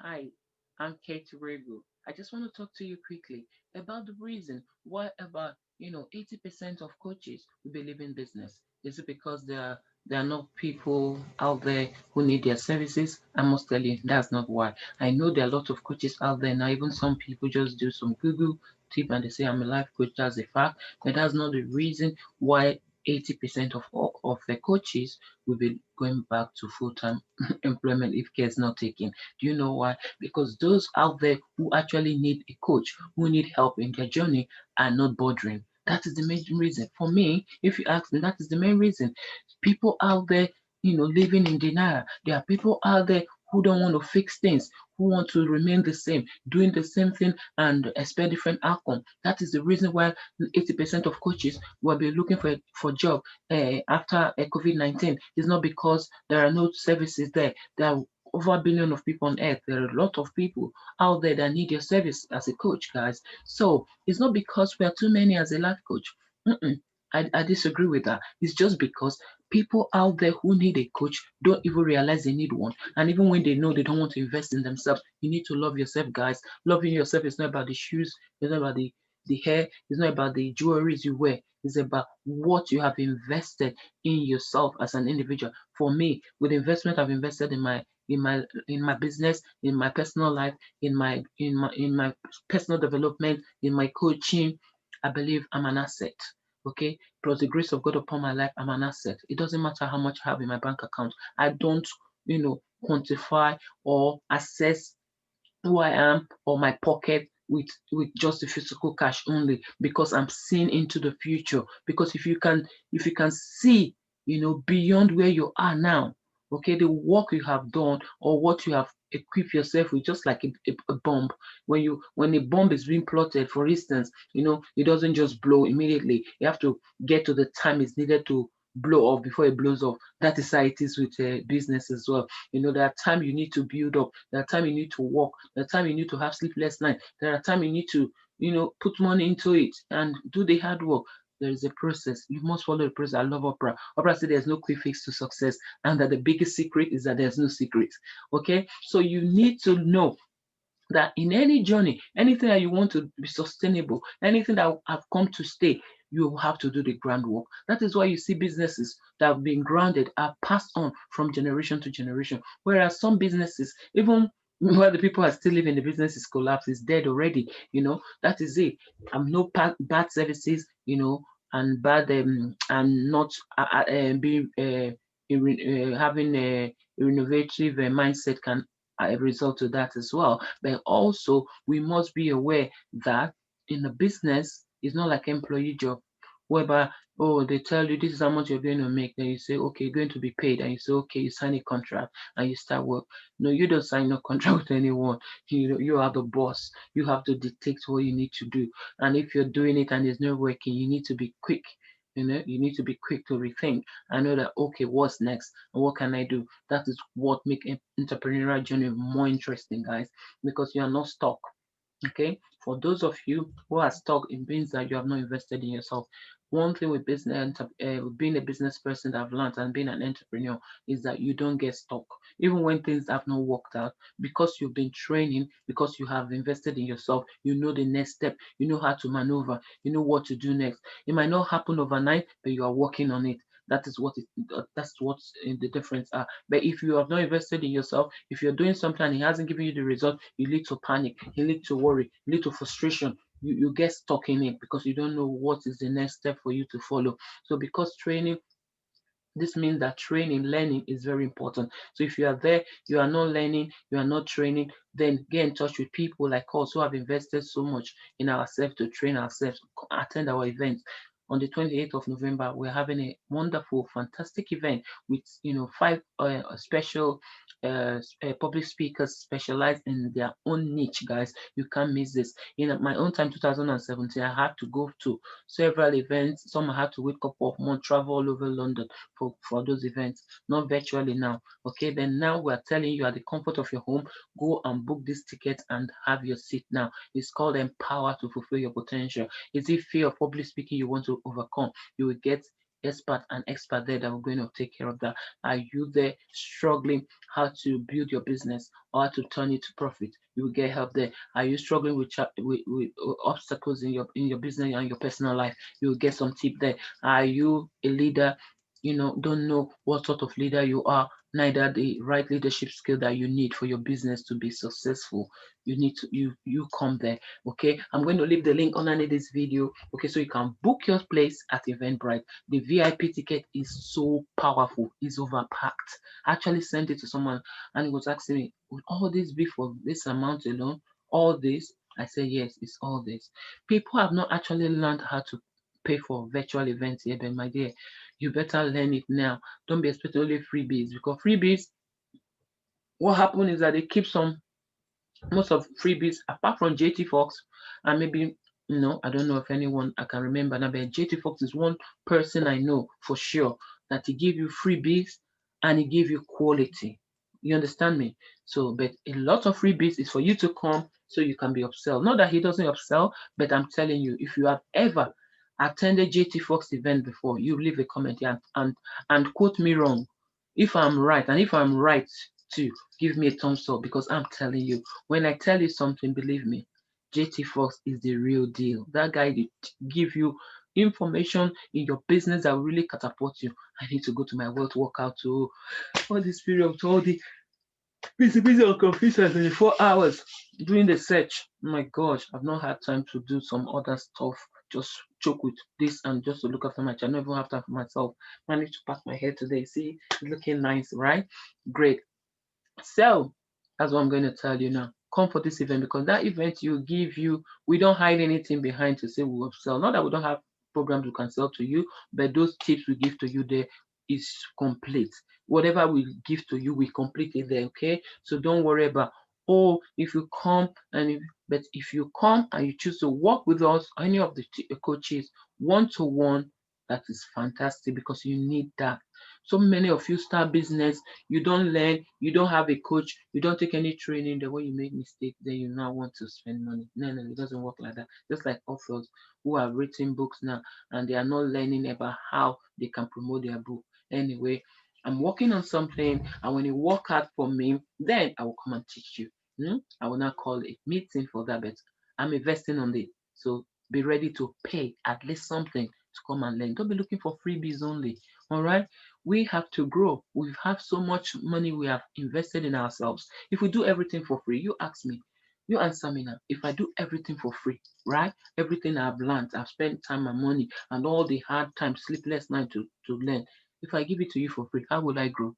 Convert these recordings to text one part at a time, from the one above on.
Hi, I'm Kate Rego. I just want to talk to you quickly about the reason why about 80% of coaches will be leaving business. Is it because there are not people out there who need their services? I must tell you that's not why. I know there are a lot of coaches out there now. Even some people just do some Google tip and they say I'm a life coach. That's a fact, but that's not the reason why 80% of all of the coaches will be going back to full-time employment if care is not taken. Do you know why? Because those out there who actually need a coach, who need help in their journey, are not bothering. That is the main reason. For me, if you ask me, that is the main reason. People out there, living in denial. There are people out there who don't want to fix things, who want to remain the same, doing the same thing and expect different outcome. That is the reason why 80% of coaches will be looking for job after COVID-19. It's not because there are no services there. There are over a billion of people on earth. There are a lot of people out there that need your service as a coach, guys. So it's not because we are too many as a life coach. Mm-mm. I disagree with that. It's just because people out there who need a coach don't even realize they need one. And even when they know they don't want to invest in themselves, you need to love yourself, guys. Loving yourself is not about the shoes, it's not about the hair, it's not about the jewelries you wear. It's about what you have invested in yourself as an individual. For me, with investment I've invested in my business, in my personal life, in my personal development, in my coaching, I believe I'm an asset. Okay, plus the grace of God upon my life, I'm an asset. It doesn't matter how much I have in my bank account. I don't, quantify or assess who I am or my pocket with just the physical cash only because I'm seeing into the future. Because if you can see, beyond where you are now, okay, the work you have done or what you have equipped yourself with, just like a bomb. When a bomb is being plotted, for instance, it doesn't just blow immediately. You have to get to the time it's needed to blow off before it blows off. That is how it is with business as well. There are time you need to build up. There are time you need to work. There are time you need to have sleepless night. There are time you need to, put money into it and do the hard work. There is a process. You must follow the process. I love Oprah. Oprah said there's no quick fix to success, and that the biggest secret is that there's no secret. Okay, so you need to know that in any journey, anything that you want to be sustainable, anything that have come to stay, you have to do the groundwork. That is why you see businesses that have been grounded are passed on from generation to generation. Whereas some businesses, even while the people are still living, the business is collapsed, is dead already. That is it. No bad services, and bad and not being having a innovative mindset can a result to that as well. But also, we must be aware that in a business, it's not like employee job, whereby, oh, they tell you this is how much you're going to make. Then you say, okay, you're going to be paid. And you say, okay, you sign a contract and you start work. No, you don't sign no contract with anyone. You are the boss. You have to dictate what you need to do. And if you're doing it and it's not working, you need to be quick. You need to be quick to rethink. I know that, okay, what's next and what can I do? That is what make entrepreneurial journey more interesting, guys, because you are not stuck. Okay, for those of you who are stuck, it means that you have not invested in yourself. One thing with being a business person that I've learned and being an entrepreneur is that you don't get stuck, even when things have not worked out, because you've been training, because you have invested in yourself. You know the next step, you know how to maneuver, you know what to do next. It might not happen overnight, but you are working on it. That's what the difference are. But if you have not invested in yourself, if you're doing something and it hasn't given you the result, you lead to panic, you lead to worry, you lead to frustration. You get stuck in it because you don't know what is the next step for you to follow. So because training, this means that training, learning is very important. So if you are there, you are not learning, you are not training, then get in touch with people like us who have invested so much in ourselves to train ourselves, attend our events. On the 28th of November, we're having a wonderful, fantastic event with five special public speakers specialized in their own niche, guys. You can't miss this. In my own time, 2017, I had to go to several events. Some I had to wake up off more, travel all over London for those events, not virtually now. Okay, then now we're telling you at the comfort of your home, go and book this ticket and have your seat now. It's called Empower to Fulfill Your Potential. Is it fear of public speaking you want to overcome? You will get expert there that are going to take care of that? Are you there struggling how to build your business or how to turn it to profit? You will get help there. Are you struggling with, with obstacles in your business and your personal life? You will get some tip there. Are you a leader? Don't know what sort of leader you are, neither the right leadership skill that you need for your business to be successful. You need to you come there. Okay, I'm going to leave the link underneath this video, okay, so you can book your place at Eventbrite. The VIP ticket is so powerful, it's overpacked. I actually sent it to someone and he was asking me, would all this be for this amount alone? All this? I said yes, it's all this. People have not actually learned how to pay for virtual events here, but my dear, you better learn it now. Don't be expecting only freebies, because freebies, what happened is that they keep some most of freebies apart from JT Fox, and maybe I don't know if anyone I can remember now, but JT Fox is one person I know for sure that he give you freebies and he give you quality. You understand me? So, but a lot of freebies is for you to come so you can be upsell. Not that he doesn't upsell, but I'm telling you, if you have ever attended JT Fox event before, you leave a comment here and quote me wrong. If I'm right, and if I'm right too, give me a thumbs up, because I'm telling you, when I tell you something, believe me, JT Fox is the real deal. That guy will give you information in your business that will really catapult you. I need to go to my wealth workout to all this period, to all the busy on computer 24 hours doing the search. My gosh, I've not had time to do some other stuff. Just choke with this and just to look after my child. I don't even have time for myself. I need to pat my hair today. See, it's looking nice, right? Great. So that's what I'm going to tell you now. Come for this event, because that event you give you, we don't hide anything behind to say we will sell. Not that we don't have programs we can sell to you, but those tips we give to you there is complete. Whatever we give to you, we complete it there. Okay, so don't worry about, oh, if you come but if you come and you choose to work with us, any of the coaches, one to one, that is fantastic, because you need that. So many of you start business, you don't learn, you don't have a coach, you don't take any training. The way you make mistakes, then you now want to spend money. No, no, it doesn't work like that. Just like authors who have written books now and they are not learning about how they can promote their book. Anyway, I'm working on something, and when you work hard for me, then I will come and teach you. I will not call a meeting for that, but I'm investing on it. So be ready to pay at least something to come and learn. Don't be looking for freebies only. All right, we have to grow. We have so much money we have invested in ourselves. If we do everything for free, you ask me, you answer me now. If I do everything for free, right? Everything I've learned, I've spent time and money and all the hard time, sleepless night to learn. If I give it to you for free, how will I grow?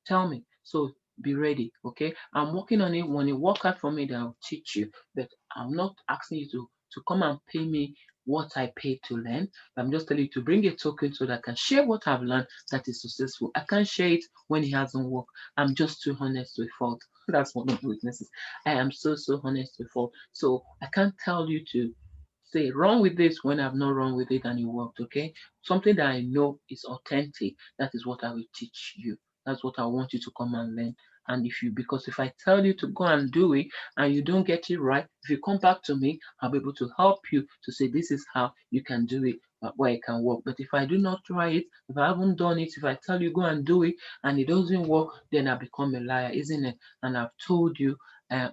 Tell me. So be ready, okay? I'm working on it. When you work hard for me, then I'll teach you. But I'm not asking you to come and pay me what I paid to learn. I'm just telling you to bring a token so that I can share what I've learned that is successful. I can't share it when it hasn't worked. I'm just too honest to a fault. That's one of the weaknesses. I am so honest to a fault. So I can't tell you to say wrong with this when I've not wrong with it and it worked, okay? Something that I know is authentic, that is what I will teach you. That's what I want you to come and learn. And because if I tell you to go and do it and you don't get it right, if you come back to me, I'll be able to help you to say this is how you can do it, where it can work. But if I do not try it, if I haven't done it, if I tell you go and do it and it doesn't work, then I become a liar, isn't it? And I've told you,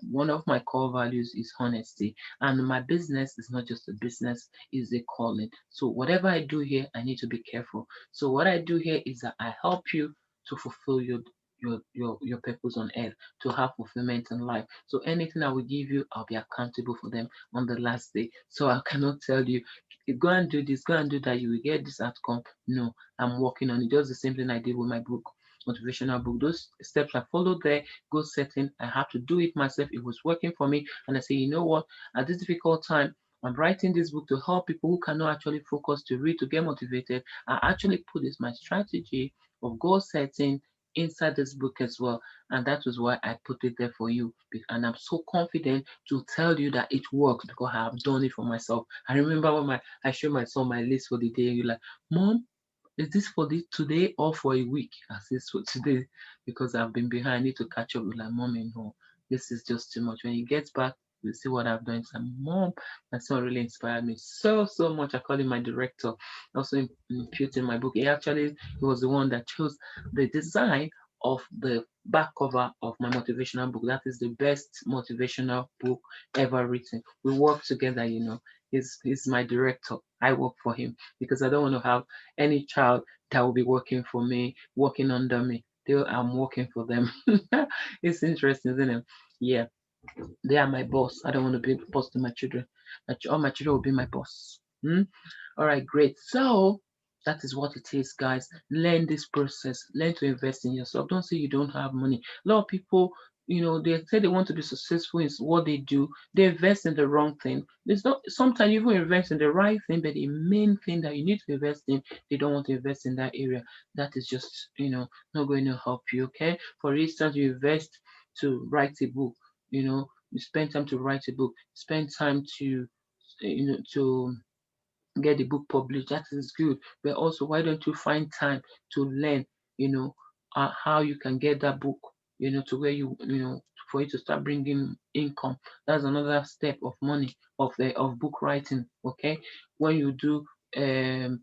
one of my core values is honesty. And my business is not just a business, it's a calling. So whatever I do here, I need to be careful. So what I do here is that I help you to fulfill your purpose on earth, to have fulfillment in life. So anything I will give you, I'll be accountable for them on the last day. So I cannot tell you, go and do this, go and do that, you will get this outcome. No, I'm working on it. Just the same thing I did with my book, motivational book. Those steps I followed there, goal setting, I have to do it myself. It was working for me. And I say, you know what? At this difficult time, I'm writing this book to help people who cannot actually focus to read, to get motivated. I actually put this my strategy of goal setting inside this book as well. And that was why I put it there for you. And I'm so confident to tell you that it works because I have done it for myself. I remember when I showed my son my list for the day, and you're like, Mom, is this for this today or for a week? I said, for today, because I've been behind. I need to catch up with like, Mommy, no, this is just too much. When he gets back, You see what I've done. It's a mom. My son really inspired me so, so much. I call him my director. Also imputing my book. He was the one that chose the design of the back cover of my motivational book. That is the best motivational book ever written. We work together, He's my director. I work for him because I don't want to have any child that will be working for me, working under me. I'm working for them. It's interesting, isn't it? Yeah, they are my boss. I don't want to be the boss to my children. All my children will be my boss. Hmm? All right, great. So that is what it is, guys. Learn this process. Learn to invest in yourself. Don't say you don't have money. A lot of people, they say they want to be successful in what they do. They invest in the wrong thing. It's not sometimes you even invest in the right thing, but the main thing that you need to invest in, they don't want to invest in that area. That is just, not going to help you. Okay. For instance, you invest to write a book, you spend time to write a book, spend time to get the book published. That is good. But also, why don't you find time to learn, you know, how you can get that book, to where for you to start bringing income. That's another step of money of book writing. Okay, when you do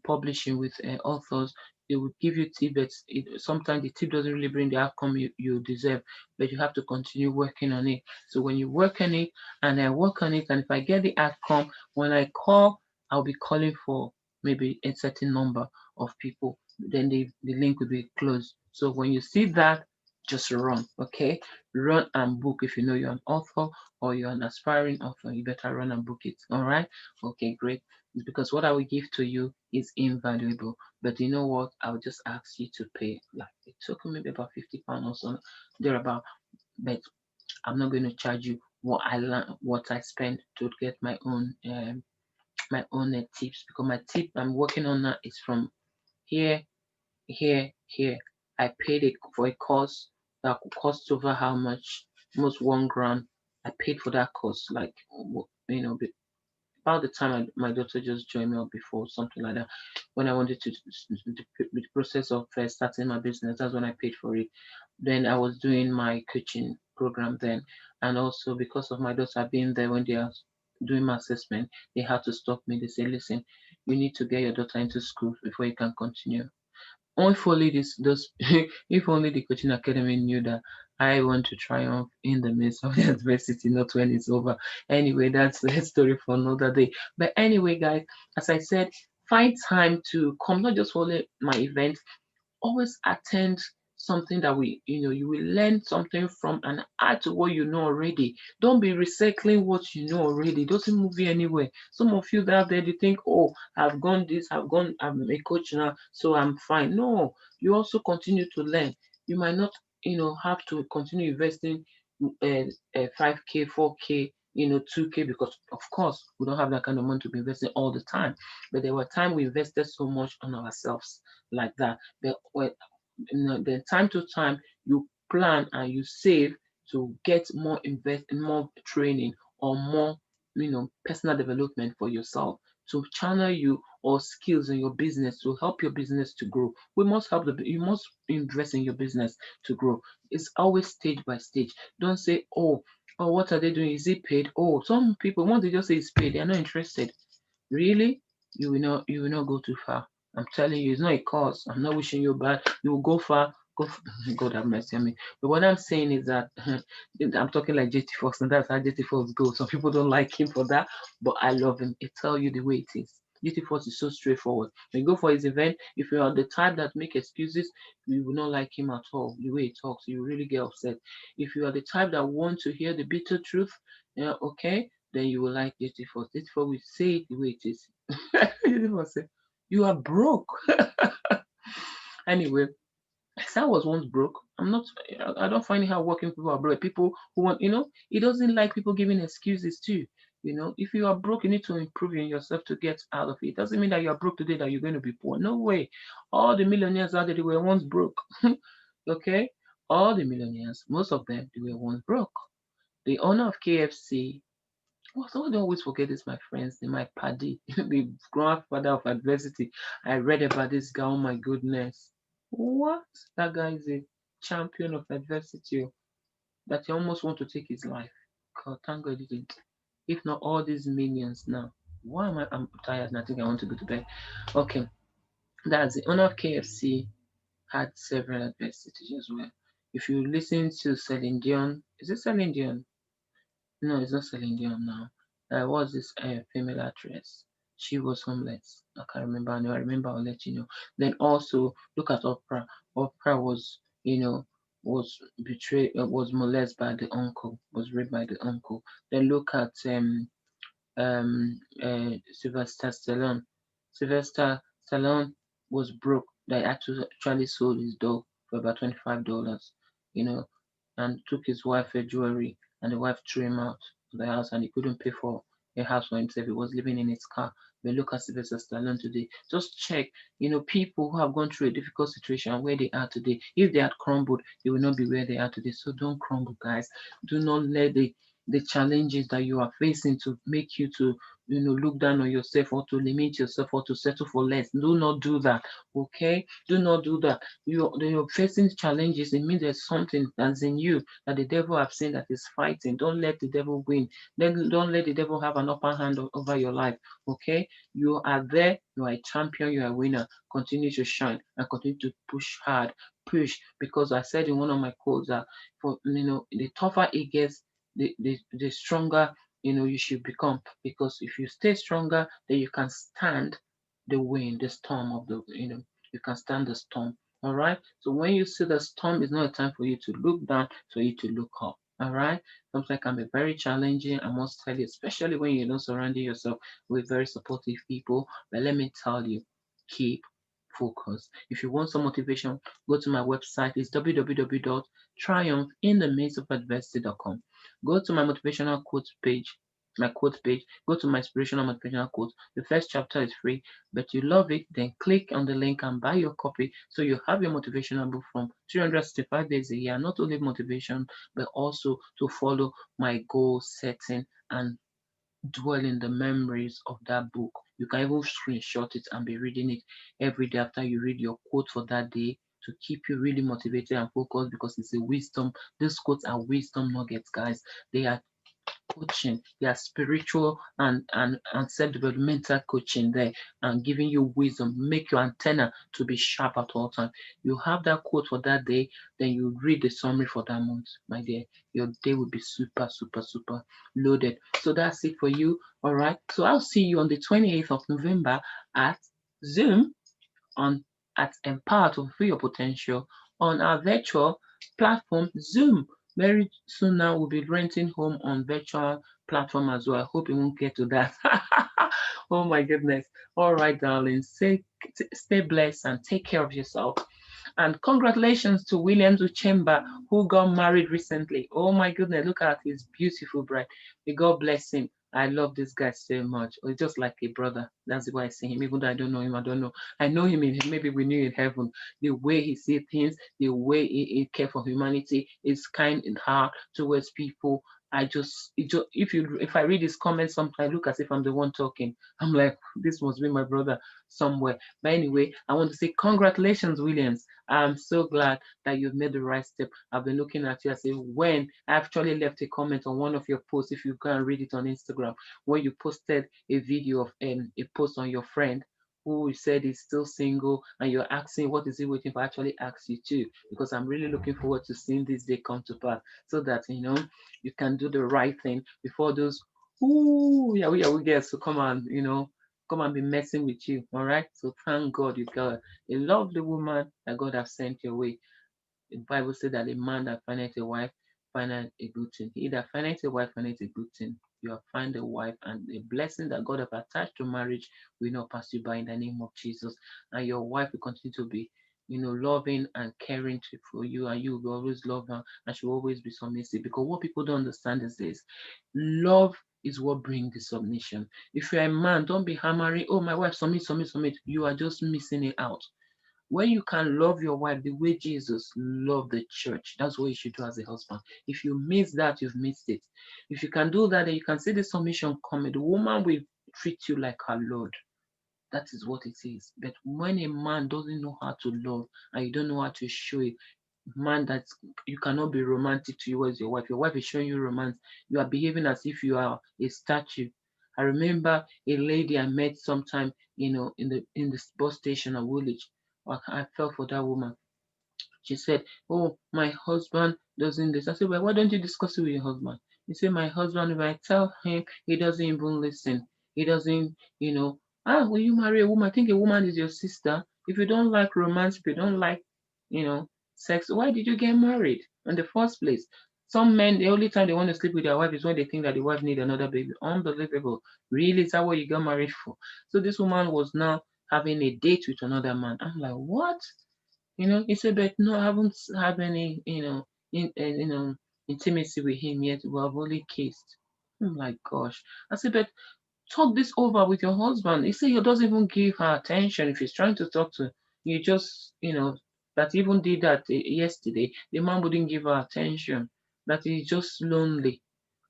publishing with authors, they will give you tips, but sometimes the tip doesn't really bring the outcome you deserve. But you have to continue working on it. So when you work on it, and I work on it, and if I get the outcome, when I call, I'll be calling for maybe a certain number of people. Then the link will be closed. So when you see that, just run, okay? Run and book. If you know you're an author or you're an aspiring author, you better run and book it. All right? Okay, great. Because what I will give to you is invaluable. But you know what? I'll just ask you to pay. Like it took me maybe about £50 or so thereabout. But I'm not going to charge you what I learn, what I spend to get my own tips, because my tip I'm working on now is from here, here. I paid it for a course that could cost over how much? Almost 1 grand. I paid for that course, like about the time my daughter just joined me up before, something like that. When I wanted to the process of starting my business, that's when I paid for it. Then I was doing my coaching program then, and also because of my daughter being there when they are doing my assessment, they had to stop me. They say, listen, you need to get your daughter into school before you can continue. If only this those if only the coaching academy knew that I want to triumph in the midst of the adversity, not when it's over. Anyway, that's a story for another day. But anyway, guys, as I said, find time to come, not just for my event, always attend something that you will learn something from and add to what you know already. Don't be recycling what you know already. It doesn't move you anywhere. Some of you out there, they think, oh, I'm a coach now, so I'm fine. No, you also continue to learn. You might not, have to continue investing 5K, 4K, 2K, because of course we don't have that kind of money to be investing all the time. But there were times we invested so much on ourselves like that. Then time to time you plan and you save to get more training or more personal development for yourself, to channel you or skills in your business to help your business to grow. You must invest in your business to grow. It's always stage by stage. Don't say, oh, what are they doing? Is it paid? Oh, some people, once they just say it's paid, they're not interested. Really? You will not go too far. I'm telling you, it's not a cause. I'm not wishing you bad. You will go far. God have mercy on me. But what I'm saying is that I'm talking like JT Fox, and that's how JT Fox goes. Some people don't like him for that, but I love him. I tell you the way it is. JT Fox is so straightforward. When you go for his event, if you are the type that make excuses, you will not like him at all. The way he talks, you really get upset. If you are the type that want to hear the bitter truth, yeah, okay, then you will like JT Fox. JT Fox will say it the way it is. JT Fox say, you are broke. Anyway, I was once broke. I'm not. I don't find it hard working people are broke. People who want, he doesn't like people giving excuses too. If you are broke, you need to improve in yourself to get out of it. It doesn't mean that you are broke today that you're going to be poor. No way. All the millionaires out there, they were once broke. Okay, all the millionaires, most of them, they were once broke. The owner of KFC. Well, someone don't always forget this, my friends. They my paddy, the grandfather of adversity. I read about this guy. Oh my goodness. What? That guy is a champion of adversity. That he almost want to take his life. God, thank God he didn't. if not all these millions now. Why am I? I'm tired and I think I want to go to bed. Okay, that's the owner of KFC had several adversities as well. If you listen to Celine Dion, is it Celine Dion? No, it's not Celine Dion now. There was this female actress. She was homeless. I can't remember. I remember. I'll let you know. Then also look at Oprah. Oprah was, was betrayed, was molested by the uncle, was raped by the uncle. Then look at Sylvester Stallone. Sylvester Stallone was broke. They actually sold his dog for about $25, you know, and took his wife her jewelry, and the wife threw him out of the house, and he couldn't pay for a house for himself. He was living in his car. But look at Sylvester Stallone today. Just check, people who have gone through a difficult situation where they are today. If they had crumbled, they will not be where they are today. So don't crumble, guys. Do not let the challenges that you are facing to make you to look down on yourself or to limit yourself or to settle for less. Do not do that. Okay, do not do that. You're facing challenges. It means there's something that's in you that the devil have seen that is fighting. Don't let the devil win. Then don't let the devil have an upper hand over your life. Okay, you are there. You are a champion. You are a winner. Continue to shine and continue to push hard. Push, because I said in one of my quotes that for the tougher it gets, the stronger you should become, because if you stay stronger, then you can stand the wind, the storm of the you can stand the storm. All right, so when you see the storm, it's not a time for you to look down, for you to look up. All right, sometimes can be very challenging, I must tell you, especially when you don't surround yourself with very supportive people. But let me tell you, keep focused. If you want some motivation, go to my website. It's www.triumphinthemidstofadversity.com. Go to my motivational quotes page, my quote page. Go to my inspirational motivational quote. The first chapter is free, but you love it, then click on the link and buy your copy so you have your motivational book from 365 days a year. Not only motivation, but also to follow my goal setting and dwell in the memories of that book. You can even screenshot it and be reading it every day after you read your quote for that day to keep you really motivated and focused, because it's a wisdom. These quotes are wisdom nuggets, guys. They are coaching, their spiritual and self-developmental coaching there, and giving you wisdom, make your antenna to be sharp at all times. You have that quote for that day, then you read the summary for that month, my dear. Your day will be super, super, super loaded. So that's it for you. All right. So I'll see you on the 28th of November at Zoom on at Empower to Free Your Potential on our virtual platform Zoom. Very soon now we'll be renting home on virtual platform as well. I hope you won't get to that. Oh my goodness. All right, darling. Stay blessed and take care of yourself. And congratulations to Williams Uchemba, who got married recently. Oh my goodness, look at his beautiful bride. May God bless him. I love this guy so much. He's just like a brother. That's why I see him. Even though I don't know him, I don't know. I know him in maybe we knew in heaven. The way he sees things, the way he cares for humanity, is kind and hard towards people. If I read his comments, sometimes I look as if I'm the one talking. I'm like, this must be my brother somewhere. But anyway, I want to say congratulations, Williams. I'm so glad that you've made the right step. I've been looking at you. I say, when I actually left a comment on one of your posts, if you go and read it on Instagram, when you posted a video of a post on your friend who said he's still single, and you're asking what is he waiting for, I actually ask you too, because I'm really looking forward to seeing this day come to pass, so that you can do the right thing before those yeah, we get to come and be messing with you. All right. So thank God you got a lovely woman that God has sent your way. The Bible said that a man that findeth a wife findeth a good thing. He that findeth a wife findeth a good thing. You have found a wife, and the blessing that God have attached to marriage will not pass you by in the name of Jesus. And your wife will continue to be, loving and caring for you, and you will always love her, and she will always be submissive. Because what people don't understand is this: love is what brings the submission. If you're a man, don't be hammering, oh, my wife, submit, submit, submit. You are just missing it out. When you can love your wife the way Jesus loved the church, that's what you should do as a husband. If you miss that, you've missed it. If you can do that, then you can see the submission coming. The woman will treat you like her Lord. That is what it is. But when a man doesn't know how to love and you don't know how to show it, man that you cannot be romantic towards your wife. Your wife is showing you romance. You are behaving as if you are a statue. I remember a lady I met sometime, in the bus station at Woolwich. I fell for that woman. She said, "Oh, my husband doesn't this." I said, "Well, why don't you discuss it with your husband?" He said, "My husband, if I tell him, he doesn't even listen. He doesn't, will you marry a woman? I think a woman is your sister. If you don't like romance, if you don't like, sex, why did you get married in the first place?" Some men, the only time they want to sleep with their wife is when they think that the wife need another baby. Unbelievable. Really, is that what you got married for? So this woman was now having a date with another man. I'm like, what? He said, "But no, I haven't had any, intimacy with him yet. We have only kissed." I'm like, gosh. I said, "But talk this over with your husband." He said he doesn't even give her attention. If he's trying to talk to you, just, that even did that yesterday, the man wouldn't give her attention. That he's just lonely.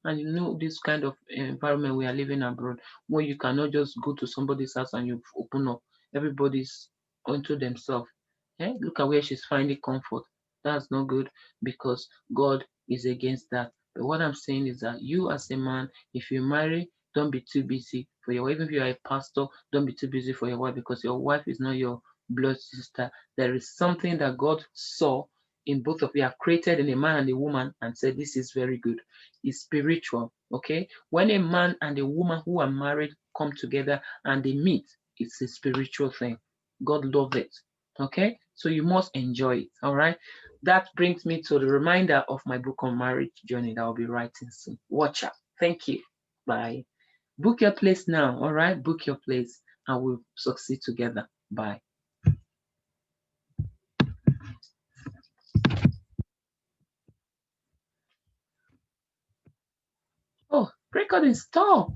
And this kind of environment we are living abroad, where you cannot just go to somebody's house and you open up. Everybody's onto themselves. Look at where she's finding comfort. That's not good, because God is against that. But what I'm saying is that you, as a man, if you marry, don't be too busy for your wife. Even if you are a pastor, don't be too busy for your wife, because your wife is not your blood sister. There is something that God saw in both of you, are created in a man and a woman, and said, "This is very good." Is spiritual. Okay, when a man and a woman who are married come together and they meet, it's a spiritual thing. God loves it. Okay, so you must enjoy it. All right, that brings me to the reminder of my book on marriage journey that I'll be writing soon. Watch out. Thank you. Bye. Book your place now. All right, book your place and we'll succeed together. Bye. Oh, recording stop.